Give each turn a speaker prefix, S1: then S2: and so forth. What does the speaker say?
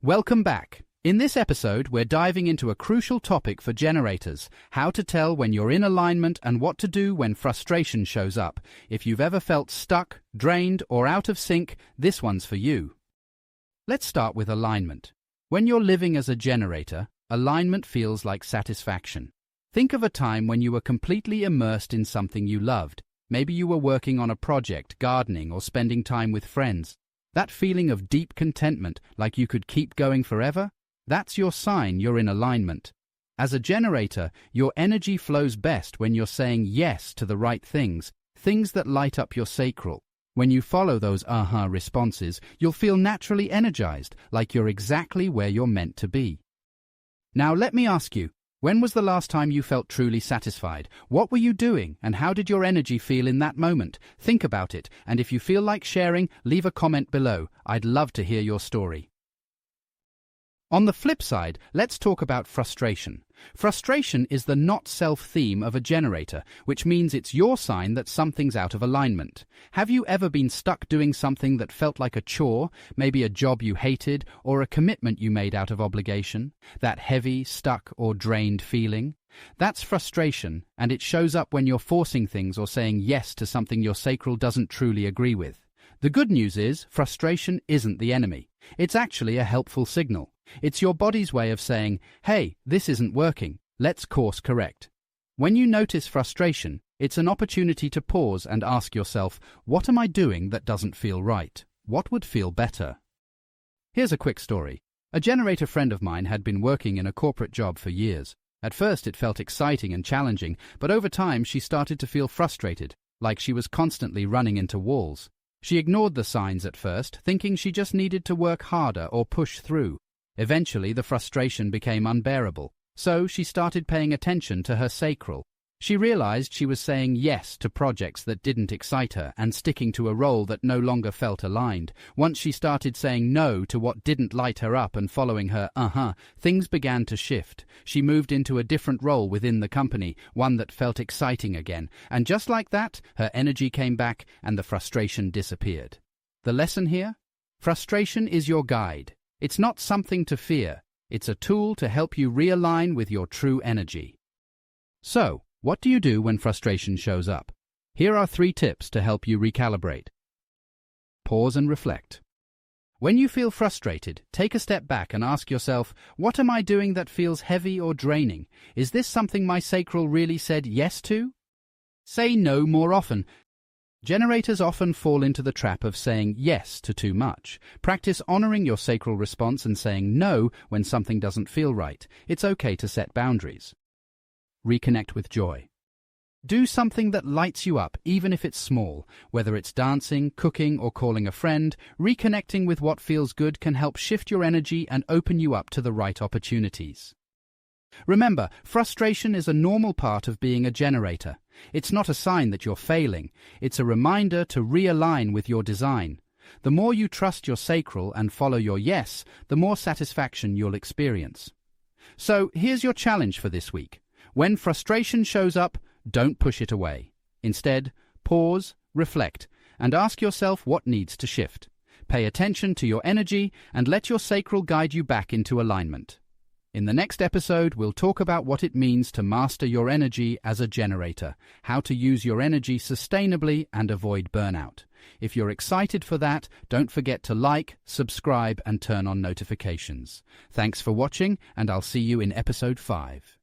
S1: Welcome back. In this episode, we're diving into a crucial topic for generators: how to tell when you're in alignment and what to do when frustration shows up. If you've ever felt stuck, drained, or out of sync, this one's for you. Let's start with alignment. When you're living as a generator, alignment feels like satisfaction. Think of a time when you were completely immersed in something you loved. Maybe you were working on a project, gardening, or spending time with friends. That feeling of deep contentment, like you could keep going forever, that's your sign you're in alignment. As a generator, your energy flows best when you're saying yes to the right things that light up your sacral. When you follow those aha responses, you'll feel naturally energized, like you're exactly where you're meant to be. Now let me ask you, when was the last time you felt truly satisfied? What were you doing, and how did your energy feel in that moment? Think about it, and if you feel like sharing, leave a comment below. I'd love to hear your story. On the flip side, let's talk about frustration. Frustration is the not-self theme of a generator, which means it's your sign that something's out of alignment. Have you ever been stuck doing something that felt like a chore, maybe a job you hated, or a commitment you made out of obligation? That heavy, stuck, or drained feeling? That's frustration, and it shows up when you're forcing things or saying yes to something your sacral doesn't truly agree with. The good news is, frustration isn't the enemy. It's actually a helpful signal. It's your body's way of saying, hey, this isn't working, let's course correct. When you notice frustration, it's an opportunity to pause and ask yourself, what am I doing that doesn't feel right? What would feel better? Here's a quick story. A generator friend of mine had been working in a corporate job for years. At first it felt exciting and challenging, but over time she started to feel frustrated, like she was constantly running into walls. She ignored the signs at first, thinking she just needed to work harder or push through. Eventually, the frustration became unbearable, so she started paying attention to her sacral. She realized she was saying yes to projects that didn't excite her and sticking to a role that no longer felt aligned. Once she started saying no to what didn't light her up and following her things began to shift. She moved into a different role within the company, one that felt exciting again, and just like that, her energy came back and the frustration disappeared. The lesson here? Frustration is your guide. It's not something to fear. It's a tool to help you realign with your true energy. So, what do you do when frustration shows up? Here are 3 tips to help you recalibrate. Pause and reflect. When you feel frustrated, take a step back and ask yourself, what am I doing that feels heavy or draining? Is this something my sacral really said yes to? Say no more often. Generators often fall into the trap of saying yes to too much. Practice honoring your sacral response and saying no when something doesn't feel right. It's okay to set boundaries. Reconnect with joy. Do something that lights you up, even if it's small. Whether it's dancing, cooking, or calling a friend, reconnecting with what feels good can help shift your energy and open you up to the right opportunities. Remember, frustration is a normal part of being a generator. It's not a sign that you're failing. It's a reminder to realign with your design. The more you trust your sacral and follow your yes, the more satisfaction you'll experience. So here's your challenge for this week. When frustration shows up, don't push it away. Instead, pause, reflect, and ask yourself what needs to shift. Pay attention to your energy and let your sacral guide you back into alignment. In the next episode, we'll talk about what it means to master your energy as a generator, how to use your energy sustainably and avoid burnout. If you're excited for that, don't forget to like, subscribe, and turn on notifications. Thanks for watching, and I'll see you in episode 5.